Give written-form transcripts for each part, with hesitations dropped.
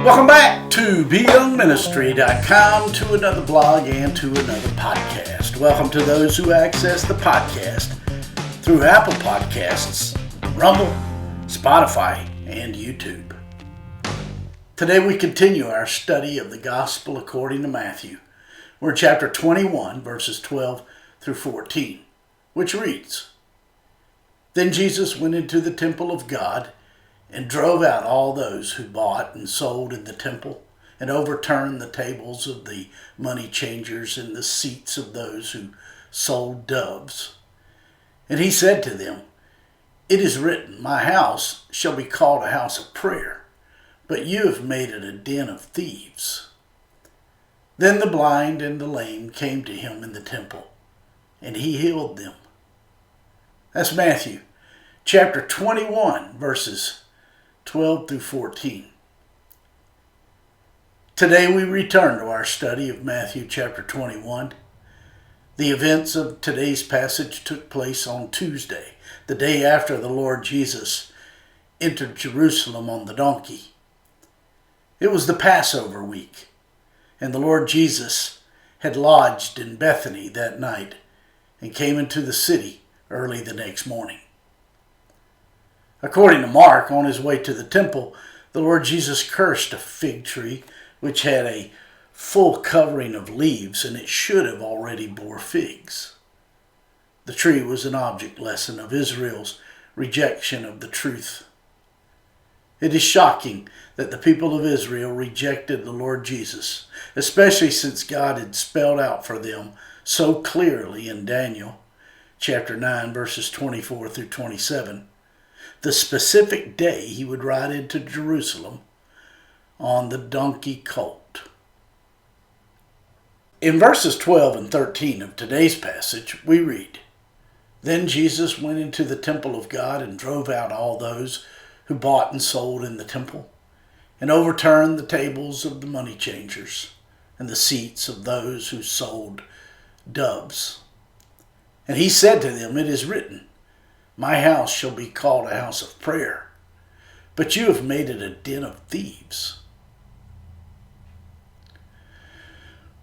Welcome back to BYoungMinistry.com, to another blog and to another podcast. Welcome to those who access the podcast through Apple Podcasts, Rumble, Spotify, and YouTube. Today we continue our study of the Gospel according to Matthew. We're in chapter 21, verses 12 through 14, which reads, "Then Jesus went into the temple of God and drove out all those who bought and sold in the temple, and overturned the tables of the money changers and the seats of those who sold doves. And he said to them, 'It is written, my house shall be called a house of prayer, but you have made it a den of thieves.' Then the blind and the lame came to him in the temple, and he healed them." That's Matthew chapter 21, verses 12 through 14. Today we return to our study of Matthew chapter 21. The events of today's passage took place on Tuesday, the day after the Lord Jesus entered Jerusalem on the donkey. It was the Passover week, and the Lord Jesus had lodged in Bethany that night and came into the city early the next morning. According to Mark, on his way to the temple, the Lord Jesus cursed a fig tree which had a full covering of leaves, and it should have already bore figs. The tree was an object lesson of Israel's rejection of the truth. It is shocking that the people of Israel rejected the Lord Jesus, especially since God had spelled out for them so clearly in Daniel chapter 9, verses 24 through 27, the specific day he would ride into Jerusalem on the donkey colt. In verses 12 and 13 of today's passage, we read, "Then Jesus went into the temple of God and drove out all those who bought and sold in the temple, and overturned the tables of the money changers and the seats of those who sold doves. And he said to them, 'It is written, my house shall be called a house of prayer, but you have made it a den of thieves.'"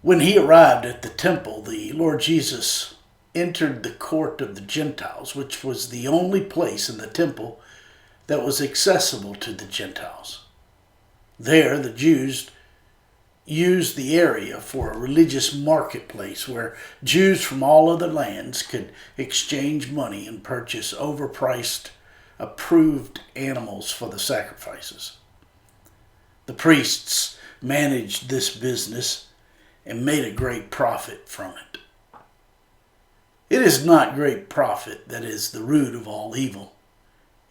When he arrived at the temple, the Lord Jesus entered the court of the Gentiles, which was the only place in the temple that was accessible to the Gentiles. There, the Jews used the area for a religious marketplace where Jews from all other lands could exchange money and purchase overpriced, approved animals for the sacrifices. The priests managed this business and made a great profit from it. It is not great profit that is the root of all evil.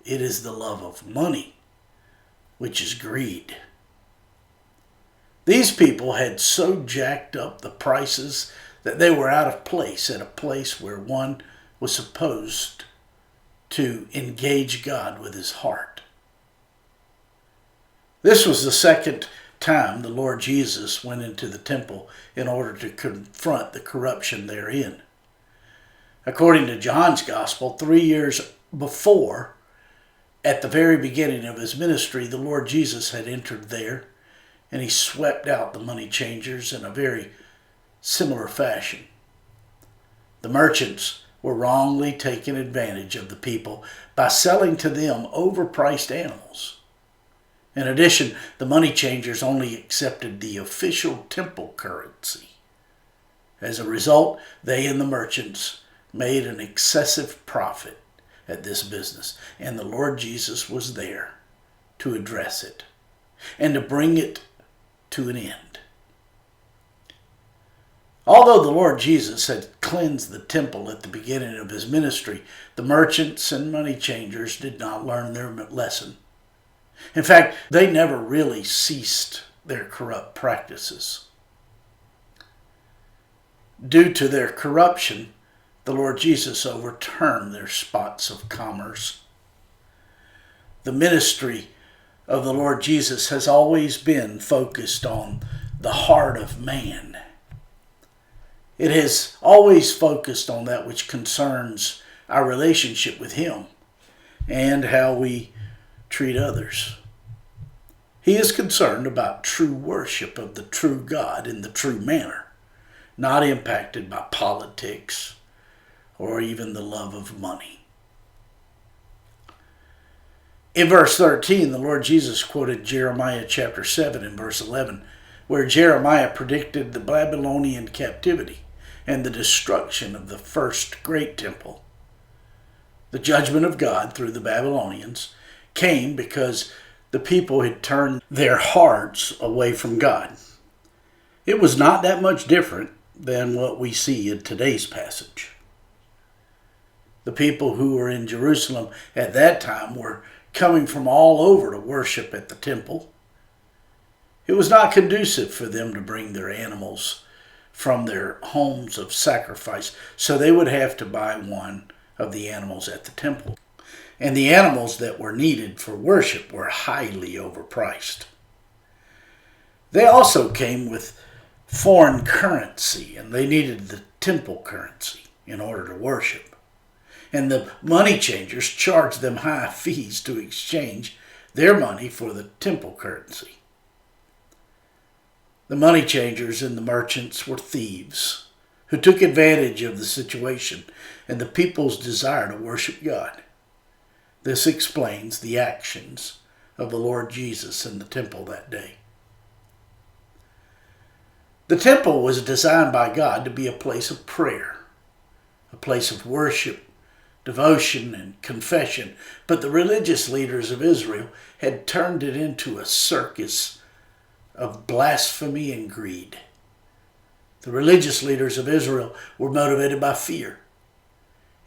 It is the love of money, which is greed. These people had so jacked up the prices that they were out of place at a place where one was supposed to engage God with his heart. This was the second time the Lord Jesus went into the temple in order to confront the corruption therein. According to John's Gospel, 3 years before, at the very beginning of his ministry, the Lord Jesus had entered there, and he swept out the money changers in a very similar fashion. The merchants were wrongly taking advantage of the people by selling to them overpriced animals. In addition, the money changers only accepted the official temple currency. As a result, they and the merchants made an excessive profit at this business, and the Lord Jesus was there to address it and to bring it to an end. Although the Lord Jesus had cleansed the temple at the beginning of his ministry, the merchants and money changers did not learn their lesson. In fact, they never really ceased their corrupt practices. Due to their corruption, the Lord Jesus overturned their spots of commerce. The ministry of the Lord Jesus has always been focused on the heart of man. It has always focused on that which concerns our relationship with Him and how we treat others. He is concerned about true worship of the true God in the true manner, not impacted by politics or even the love of money. In verse 13, the Lord Jesus quoted Jeremiah chapter 7 and verse 11, where Jeremiah predicted the Babylonian captivity and the destruction of the first great temple. The judgment of God through the Babylonians came because the people had turned their hearts away from God. It was not that much different than what we see in today's passage. The people who were in Jerusalem at that time were coming from all over to worship at the temple. It was not conducive for them to bring their animals from their homes of sacrifice, so they would have to buy one of the animals at the temple. And the animals that were needed for worship were highly overpriced. They also came with foreign currency, and they needed the temple currency in order to worship. And the money changers charged them high fees to exchange their money for the temple currency. The money changers and the merchants were thieves who took advantage of the situation and the people's desire to worship God. This explains the actions of the Lord Jesus in the temple that day. The temple was designed by God to be a place of prayer, a place of worship, devotion, and confession, but the religious leaders of Israel had turned it into a circus of blasphemy and greed. The religious leaders of Israel were motivated by fear.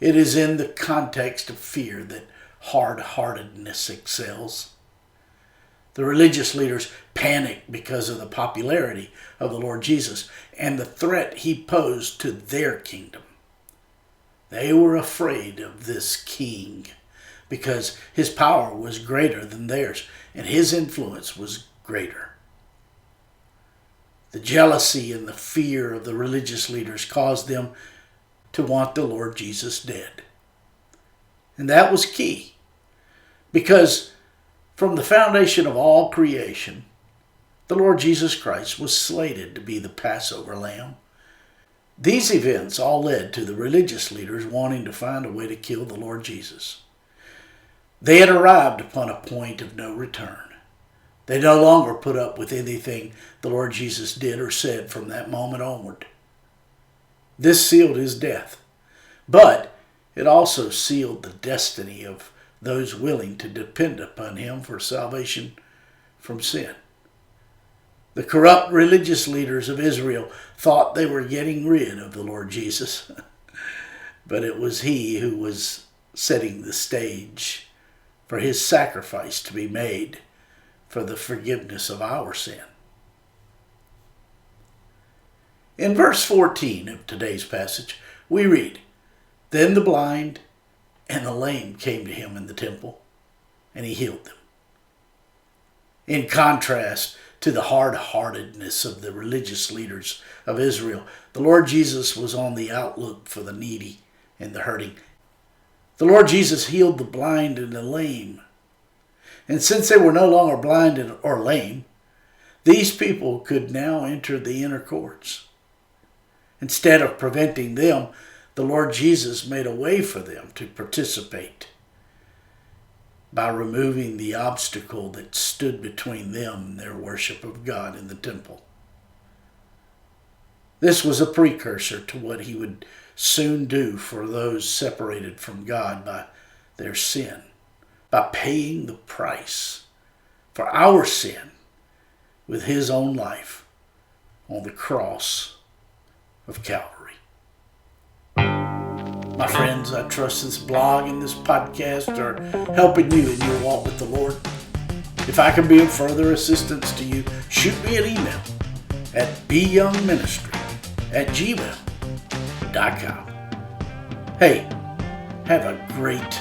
It is in the context of fear that hard-heartedness excels. The religious leaders panicked because of the popularity of the Lord Jesus and the threat he posed to their kingdom. They were afraid of this king because his power was greater than theirs and his influence was greater. The jealousy and the fear of the religious leaders caused them to want the Lord Jesus dead. And that was key, because from the foundation of all creation, the Lord Jesus Christ was slated to be the Passover lamb. These events all led to the religious leaders wanting to find a way to kill the Lord Jesus. They had arrived upon a point of no return. They no longer put up with anything the Lord Jesus did or said from that moment onward. This sealed his death, but it also sealed the destiny of those willing to depend upon him for salvation from sin. The corrupt religious leaders of Israel thought they were getting rid of the Lord Jesus, but it was he who was setting the stage for his sacrifice to be made for the forgiveness of our sin. In verse 14 of today's passage, we read, "Then the blind and the lame came to him in the temple, and he healed them." In contrast to the hard-heartedness of the religious leaders of Israel, the Lord Jesus was on the outlook for the needy and the hurting. The Lord Jesus healed the blind and the lame. And since they were no longer blind or lame, these people could now enter the inner courts. Instead of preventing them, the Lord Jesus made a way for them to participate by removing the obstacle that stood between them and their worship of God in the temple. This was a precursor to what he would soon do for those separated from God by their sin, by paying the price for our sin with his own life on the cross of Calvary. My friends, I trust this blog and this podcast are helping you in your walk with the Lord. If I can be of further assistance to you, shoot me an email at BYoungMinistry@gmail.com. Hey, have a great